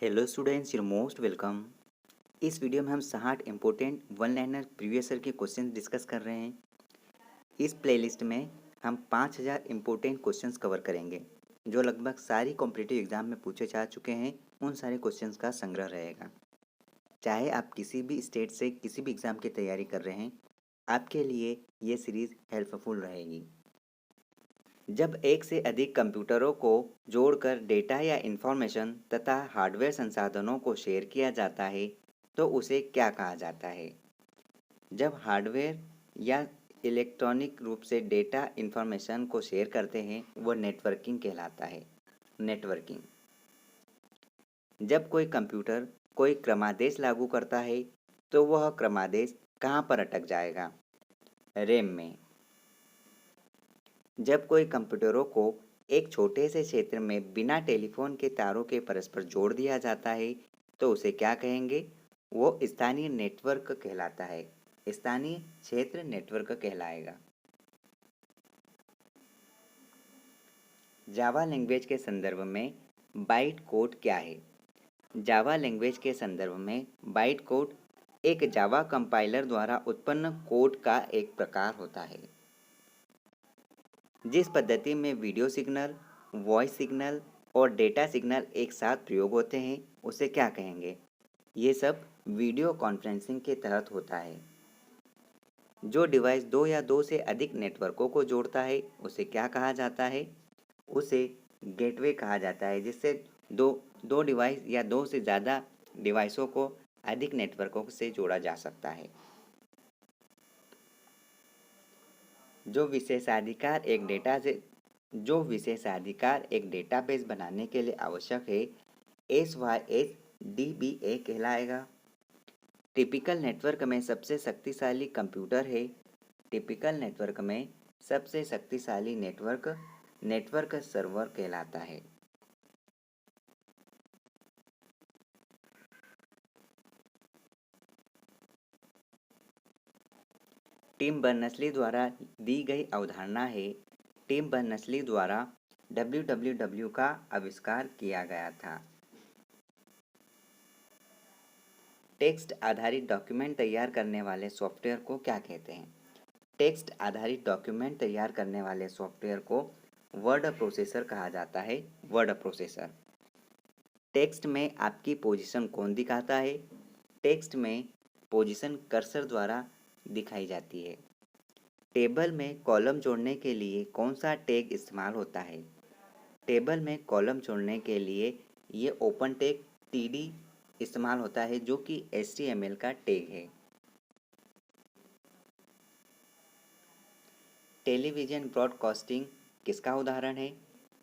Hello students, your most welcome. इस video में हम 60 important one liner previous year के क्वेश्चन डिस्कस कर रहे हैं। इस प्लेलिस्ट में हम 5000 इम्पोर्टेंट क्वेश्चंस कवर करेंगे जो लगभग सारी कॉम्पिटिटिव एग्जाम में पूछे जा चुके हैं। उन सारे क्वेश्चंस का संग्रह रहेगा। चाहे आप किसी भी स्टेट से किसी भी एग्ज़ाम की तैयारी कर रहे हैं, आपके लिए ये सीरीज़ हेल्पफुल रहेगी। जब एक से अधिक कंप्यूटरों को जोड़कर डेटा या इंफॉर्मेशन तथा हार्डवेयर संसाधनों को शेयर किया जाता है तो उसे क्या कहा जाता है? जब हार्डवेयर या इलेक्ट्रॉनिक रूप से डेटा इंफॉर्मेशन को शेयर करते हैं वह नेटवर्किंग कहलाता है। नेटवर्किंग। जब कोई कंप्यूटर कोई क्रमादेश लागू करता है तो वह क्रमादेश कहाँ पर अटक जाएगा? रैम में। जब कोई कंप्यूटरों को एक छोटे से क्षेत्र में बिना टेलीफोन के तारों के परस्पर जोड़ दिया जाता है तो उसे क्या कहेंगे? वो स्थानीय नेटवर्क कहलाता है। स्थानीय क्षेत्र नेटवर्क कहलाएगा। जावा लैंग्वेज के संदर्भ में बाइट कोड क्या है? जावा लैंग्वेज के संदर्भ में बाइट कोड एक जावा कंपाइलर द्वारा उत्पन्न कोड का एक प्रकार होता है। जिस पद्धति में वीडियो सिग्नल, वॉइस सिग्नल और डेटा सिग्नल एक साथ प्रयोग होते हैं उसे क्या कहेंगे? ये सब वीडियो कॉन्फ्रेंसिंग के तहत होता है। जो डिवाइस दो या दो से अधिक नेटवर्कों को जोड़ता है उसे क्या कहा जाता है? उसे गेटवे कहा जाता है, जिससे दो डिवाइस या दो से ज़्यादा डिवाइसों को अधिक नेटवर्कों से जोड़ा जा सकता है। जो विशेषाधिकार एक डेटाबेस बनाने के लिए आवश्यक है SYSDBA कहलाएगा। टिपिकल नेटवर्क में सबसे शक्तिशाली कंप्यूटर है। टिपिकल नेटवर्क में सबसे शक्तिशाली नेटवर्क सर्वर कहलाता है। टिम बर्नर्स-ली द्वारा दी गई अवधारणा है। टिम बर्नर्स-ली द्वारा www का आविष्कार किया गया था। टेक्स्ट आधारित डॉक्यूमेंट तैयार करने वाले सॉफ्टवेयर को क्या कहते हैं? टेक्स्ट आधारित डॉक्यूमेंट तैयार करने वाले सॉफ्टवेयर को वर्ड प्रोसेसर कहा जाता है। Word processor. टेक्स्ट में आपकी पोजीशन कौन दिखाता है? टेक्स्ट में पोजीशन कर्सर द्वारा दिखाई जाती है। टेबल में कॉलम जोड़ने के लिए कौन सा टैग इस्तेमाल होता है? टेबल में कॉलम जोड़ने के लिए ये ओपन टैग TD इस्तेमाल होता है, जो कि HTML का टैग है। टेलीविज़न ब्रॉडकास्टिंग किसका उदाहरण है?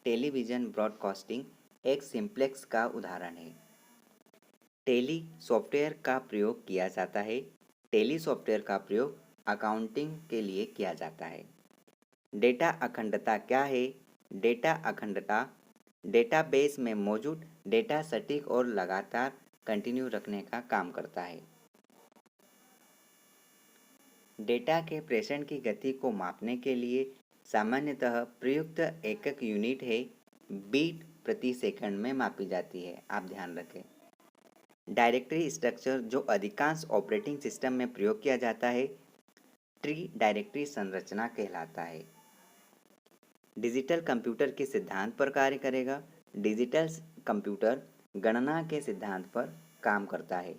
टेलीविज़न ब्रॉडकास्टिंग एक सिंप्लेक्स का उदाहरण है। टेली सॉफ्टवेयर का प्रयोग किया जाता है। टेली सॉफ्टवेयर का प्रयोग अकाउंटिंग के लिए किया जाता है। डेटा अखंडता क्या है? डेटा अखंडता डेटाबेस में मौजूद डेटा सटीक और लगातार कंटिन्यू रखने का काम करता है। डेटा के प्रेषण की गति को मापने के लिए सामान्यतः प्रयुक्त एकक यूनिट है बीट प्रति सेकंड में मापी जाती है। आप ध्यान रखें। डायरेक्टरी स्ट्रक्चर जो अधिकांश ऑपरेटिंग सिस्टम में प्रयोग किया जाता है ट्री डायरेक्टरी संरचना कहलाता है। डिजिटल कंप्यूटर के सिद्धांत पर कार्य करेगा। डिजिटल कंप्यूटर गणना के सिद्धांत पर काम करता है।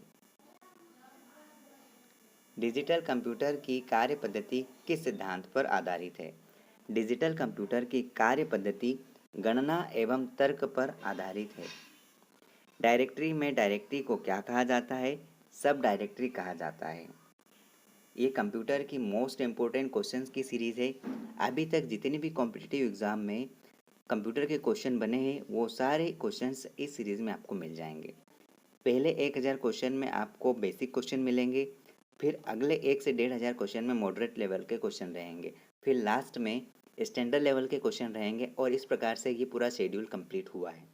डिजिटल कंप्यूटर की कार्य पद्धति किस सिद्धांत पर आधारित है? डिजिटल कंप्यूटर की कार्य पद्धति गणना एवं तर्क पर आधारित है। डायरेक्टरी में डायरेक्टरी को क्या कहा जाता है? सब डायरेक्टरी कहा जाता है। ये कंप्यूटर की मोस्ट इम्पोर्टेंट क्वेश्चंस की सीरीज़ है। अभी तक जितने भी कॉम्पिटिटिव एग्ज़ाम में कंप्यूटर के क्वेश्चन बने हैं वो सारे क्वेश्चंस इस सीरीज़ में आपको मिल जाएंगे। पहले 1000 क्वेश्चन में आपको बेसिक क्वेश्चन मिलेंगे, फिर अगले 1 से 1500 क्वेश्चन में मॉडरेट लेवल के क्वेश्चन रहेंगे, फिर लास्ट में स्टैंडर्ड लेवल के क्वेश्चन रहेंगे और इस प्रकार से ये पूरा शेड्यूल कंप्लीट हुआ है।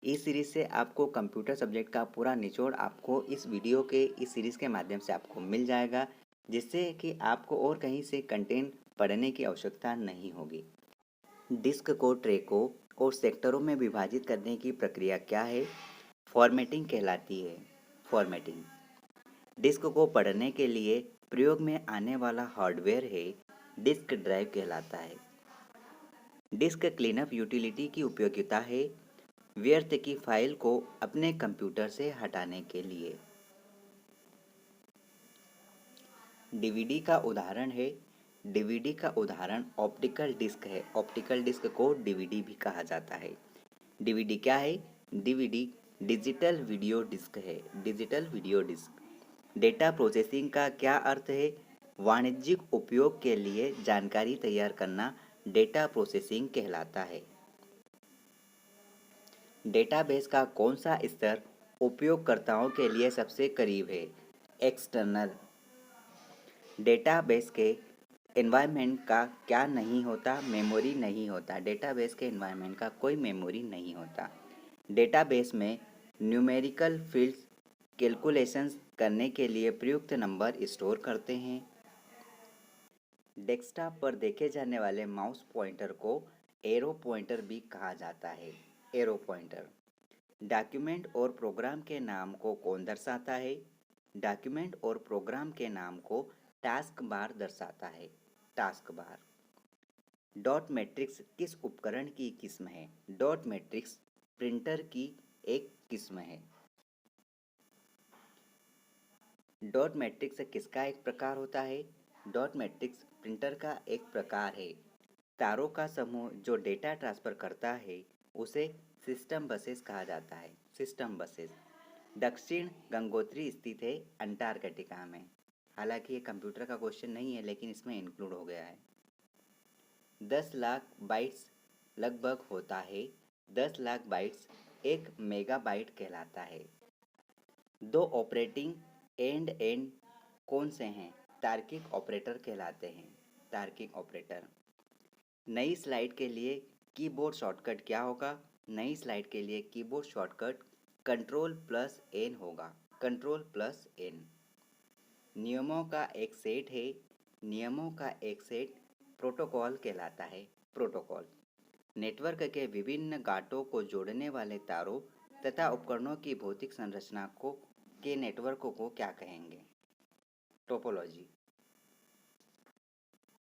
इस सीरीज़ से आपको कंप्यूटर सब्जेक्ट का पूरा निचोड़ आपको इस वीडियो के इस सीरीज़ के माध्यम से आपको मिल जाएगा, जिससे कि आपको और कहीं से कंटेंट पढ़ने की आवश्यकता नहीं होगी। डिस्क को ट्रैकों और सेक्टरों में विभाजित करने की प्रक्रिया क्या है? फॉर्मेटिंग कहलाती है। फॉर्मेटिंग डिस्क को पढ़ने के लिए प्रयोग में आने वाला हार्डवेयर है डिस्क ड्राइव कहलाता है। डिस्क क्लीनअप यूटिलिटी की उपयोगिता है व्यर्थ की फाइल को अपने कंप्यूटर से हटाने के लिए। डीवीडी का उदाहरण है। डीवीडी का उदाहरण ऑप्टिकल डिस्क है। ऑप्टिकल डिस्क को डीवीडी भी कहा जाता है। डीवीडी क्या है? डीवीडी डिजिटल वीडियो डिस्क है। Digital video disc. Data processing का क्या अर्थ है? वाणिज्यिक उपयोग के लिए जानकारी तैयार करना डेटा प्रोसेसिंग कहलाता है। डेटाबेस का कौन सा स्तर उपयोगकर्ताओं के लिए सबसे करीब है? एक्सटर्नल। डेटाबेस के एनवायरनमेंट का क्या नहीं होता? मेमोरी नहीं होता। डेटाबेस के एनवायरनमेंट का कोई मेमोरी नहीं होता। डेटाबेस में न्यूमेरिकल फील्ड्स कैलकुलेशंस करने के लिए प्रयुक्त नंबर स्टोर करते हैं। डेस्कटॉप पर देखे जाने वाले माउस पॉइंटर को एरो पॉइंटर भी कहा जाता है। Arrow pointer. डॉक्यूमेंट और प्रोग्राम के नाम को कौन दर्शाता है? डॉक्यूमेंट और प्रोग्राम के नाम को टास्क बार दर्शाता है। Task bar. डॉट मैट्रिक्स किस उपकरण की किस्म है? डॉट मैट्रिक्स प्रिंटर की एक किस्म है। डॉट मैट्रिक्स किसका एक प्रकार होता है? डॉट मैट्रिक्स प्रिंटर का एक प्रकार है। तारों का समूह जो डेटा ट्रांसफर करता है उसे सिस्टम बसेस कहा जाता है। System buses. दक्षिण गंगोत्री स्थित है अंटार्कटिका में। हालांकि ये कंप्यूटर का क्वेश्चन नहीं है लेकिन इसमें इंक्लूड हो गया है। 10 लाख बाइट्स लगभग होता है। 10 लाख बाइट्स 1 मेगाबाइट कहलाता है। दो ऑपरेटिंग एंड कौन से हैं? तार्किक ऑपरेटर कहलाते हैं। तार्किक ऑपरेटर। नई स्लाइड के लिए कीबोर्ड शॉर्टकट क्या होगा? नई स्लाइड के लिए कीबोर्ड शॉर्टकट Ctrl+N होगा। Ctrl+N। नियमों का एक सेट है। नियमों का एक सेट प्रोटोकॉल कहलाता है। प्रोटोकॉल। नेटवर्क के विभिन्न गांठों को जोड़ने वाले तारों तथा उपकरणों की भौतिक संरचना को के नेटवर्क को क्या कहेंगे? टोपोलॉजी।